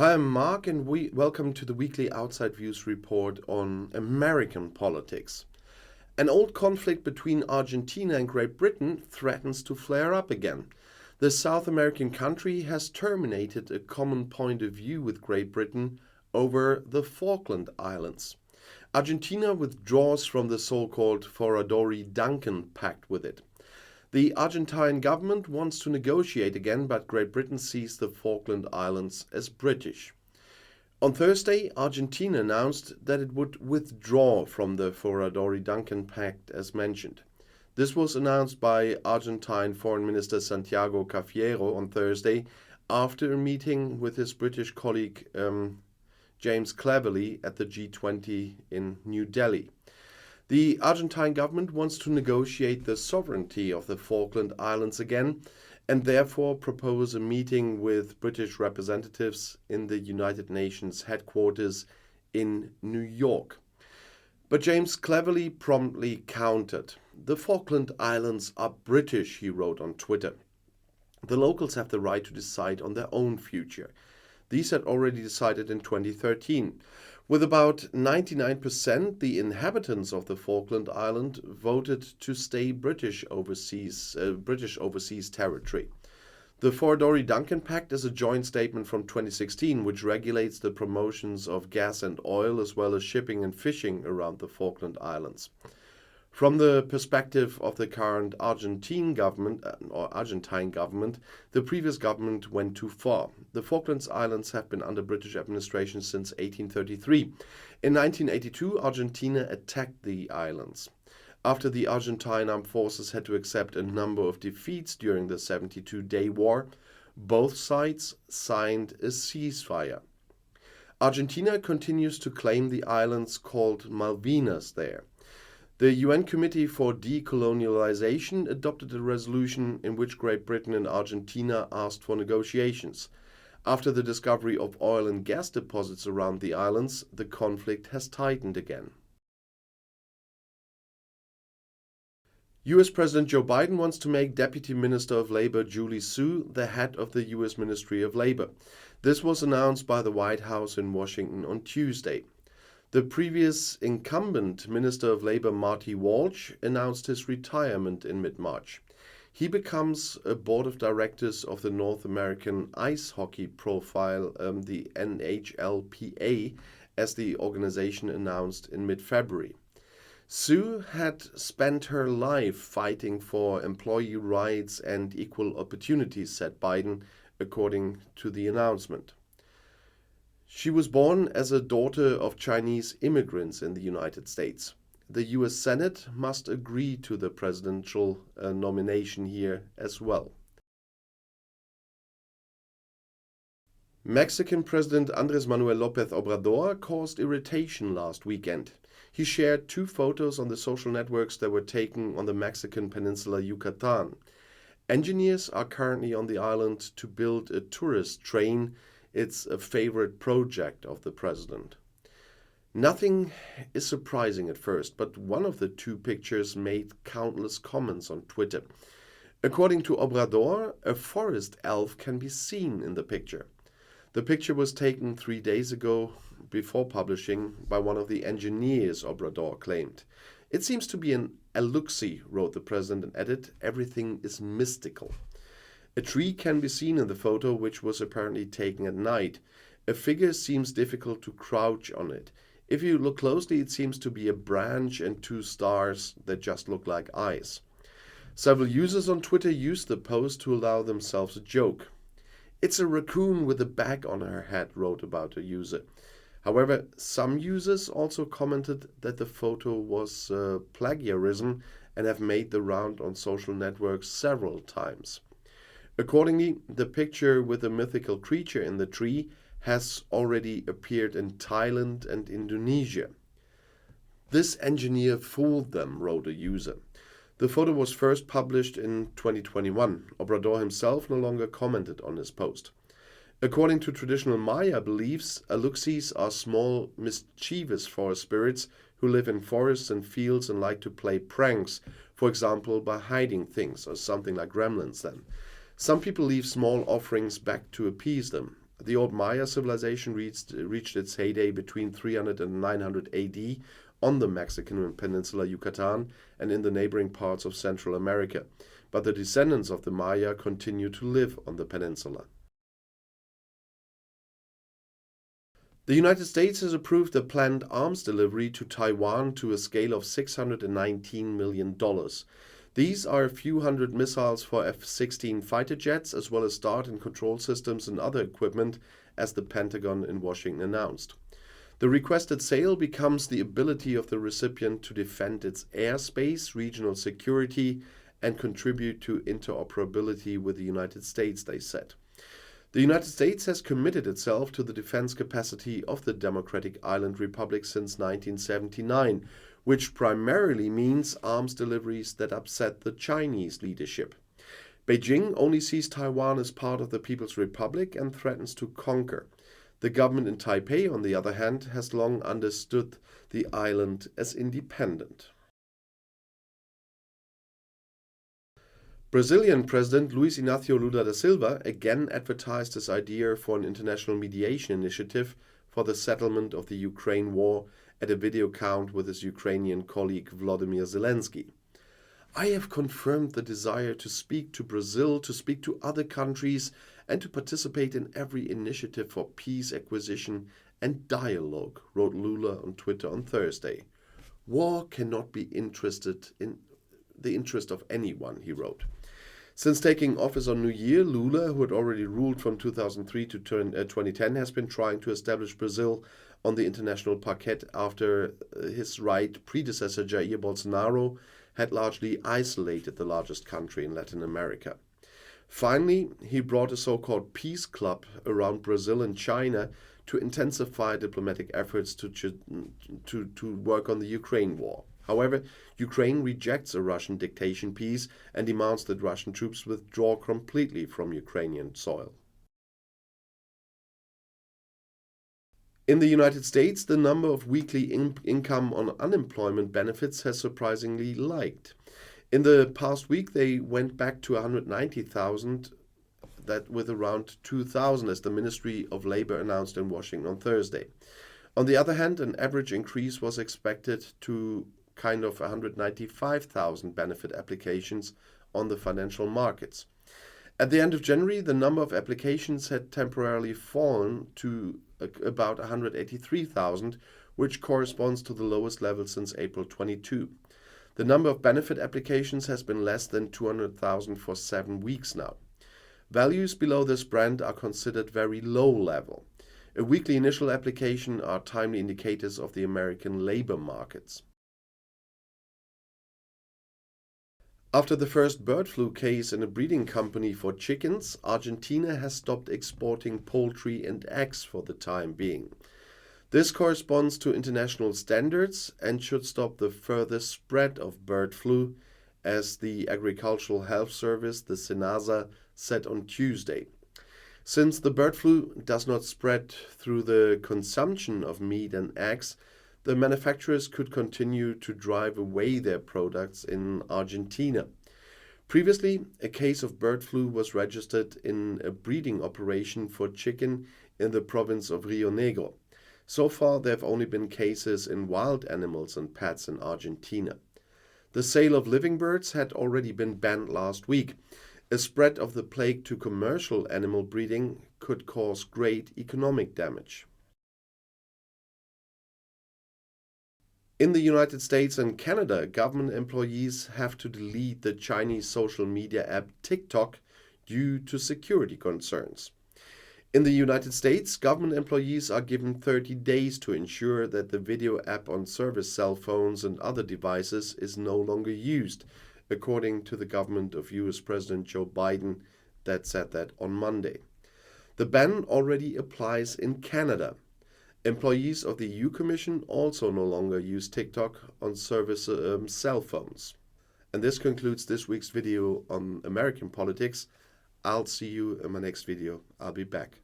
Hi, I'm Marc, and welcome to the weekly Outside Views report on American politics. An old conflict between Argentina and Great Britain threatens to flare up again. The South American country has terminated a common point of view with Great Britain over the Falkland Islands. Argentina withdraws from the so-called Foradori-Duncan pact with it. The Argentine government wants to negotiate again, but Great Britain sees the Falkland Islands as British. On Thursday, Argentina announced that it would withdraw from the Foradori-Duncan pact as mentioned. This was announced by Argentine Foreign Minister Santiago Cafiero on Thursday after a meeting with his British colleague James Cleverly at the G20 in New Delhi. The Argentine government wants to negotiate the sovereignty of the Falkland Islands again and therefore propose a meeting with British representatives in the United Nations headquarters in New York. But James Cleverly promptly countered. "The Falkland Islands are British," he wrote on Twitter. "The locals have the right to decide on their own future. These had already decided in 2013. With about 99%, the inhabitants of the Falkland Island voted to stay British overseas territory. The Foradori-Duncan Pact is a joint statement from 2016 which regulates the promotions of gas and oil as well as shipping and fishing around the Falkland Islands. From the perspective of the current Argentine government, the previous government went too far. The Falklands Islands have been under British administration since 1833. In 1982, Argentina attacked the islands. After the Argentine armed forces had to accept a number of defeats during the 72-day war, both sides signed a ceasefire. Argentina continues to claim the islands called Malvinas there. The UN Committee for Decolonialization adopted a resolution in which Great Britain and Argentina asked for negotiations. After the discovery of oil and gas deposits around the islands, the conflict has tightened again. US President Joe Biden wants to make Deputy Minister of Labor Julie Su the head of the US Ministry of Labor. This was announced by the White House in Washington on Tuesday. The previous incumbent Minister of Labor, Marty Walsh, announced his retirement in mid-March. He becomes a board of directors of the North American ice hockey profile, the NHLPA, as the organization announced in mid-February. Sue had spent her life fighting for employee rights and equal opportunities, said Biden, according to the announcement. She was born as a daughter of Chinese immigrants in the United States. The US Senate must agree to the presidential nomination here as well. Mexican President Andrés Manuel López Obrador caused irritation last weekend. He shared two photos on the social networks that were taken on the Mexican peninsula Yucatan. Engineers are currently on the island to build a tourist train. It's a favorite project of the president. Nothing is surprising at first, but one of the two pictures made countless comments on Twitter. According to Obrador, a forest elf can be seen in the picture. The picture was taken 3 days ago before publishing by one of the engineers, Obrador claimed. "It seems to be an elixir," wrote the president and added, "everything is mystical." A tree can be seen in the photo, which was apparently taken at night. A figure seems difficult to crouch on it. If you look closely, it seems to be a branch and two stars that just look like eyes. Several users on Twitter used the post to allow themselves a joke. "It's a raccoon with a bag on her head," wrote about a user. However, some users also commented that the photo was plagiarism and have made the round on social networks several times. Accordingly, the picture with the mythical creature in the tree has already appeared in Thailand and Indonesia. "This engineer fooled them," wrote a user. The photo was first published in 2021. Obrador himself no longer commented on his post. According to traditional Maya beliefs, elixirs are small, mischievous forest spirits who live in forests and fields and like to play pranks, for example by hiding things, or something like gremlins then. Some people leave small offerings back to appease them. The old Maya civilization reached its heyday between 300 and 900 AD on the Mexican peninsula Yucatan and in the neighboring parts of Central America, but the descendants of the Maya continue to live on the peninsula. The United States has approved a planned arms delivery to Taiwan to a scale of $619 million. These are a few hundred missiles for F-16 fighter jets, as well as start and control systems and other equipment, as the Pentagon in Washington announced. The requested sale becomes the ability of the recipient to defend its airspace, regional security, and contribute to interoperability with the United States, they said. The United States has committed itself to the defense capacity of the Democratic Island Republic since 1979, which primarily means arms deliveries that upset the Chinese leadership. Beijing only sees Taiwan as part of the People's Republic and threatens to conquer. The government in Taipei, on the other hand, has long understood the island as independent. Brazilian President Luiz Inácio Lula da Silva again advertised his idea for an international mediation initiative for the settlement of the Ukraine war at a video count with his Ukrainian colleague Volodymyr Zelensky. I have confirmed the desire to speak to Brazil, to speak to other countries, and to participate in every initiative for peace acquisition and dialogue, wrote Lula on Twitter on Thursday. War cannot be interested in the interest of anyone, he wrote. Since taking office on New Year, Lula, who had already ruled from 2003 to 2010, has been trying to establish Brazil on the international parquet after his right predecessor Jair Bolsonaro had largely isolated the largest country in Latin America. Finally, he brought a so-called peace club around Brazil and China to intensify diplomatic efforts to work on the Ukraine war. However, Ukraine rejects a Russian dictation peace and demands that Russian troops withdraw completely from Ukrainian soil. In the United States, the number of weekly income on unemployment benefits has surprisingly lagged. In the past week, they went back to 190,000, that with around 2,000, as the Ministry of Labor announced in Washington on Thursday. On the other hand, an average increase was expected to kind of 195,000 benefit applications on the financial markets. At the end of January, the number of applications had temporarily fallen to about 183,000, which corresponds to the lowest level since April 22. The number of benefit applications has been less than 200,000 for 7 weeks now. Values below this band are considered very low level. A weekly initial application are timely indicators of the American labor markets. After the first bird flu case in a breeding company for chickens, Argentina has stopped exporting poultry and eggs for the time being. This corresponds to international standards and should stop the further spread of bird flu, as the Agricultural Health Service, the SENASA, said on Tuesday. Since the bird flu does not spread through the consumption of meat and eggs, the manufacturers could continue to drive away their products in Argentina. Previously, a case of bird flu was registered in a breeding operation for chicken in the province of Rio Negro. So far, there have only been cases in wild animals and pets in Argentina. The sale of living birds had already been banned last week. A spread of the plague to commercial animal breeding could cause great economic damage. In the United States and Canada, government employees have to delete the Chinese social media app TikTok due to security concerns. In the United States, government employees are given 30 days to ensure that the video app on service cell phones and other devices is no longer used, according to the government of US President Joe Biden, that said that on Monday. The ban already applies in Canada. Employees of the EU Commission also no longer use TikTok on service cell phones. And this concludes this week's video on American politics. I'll see you in my next video. I'll be back.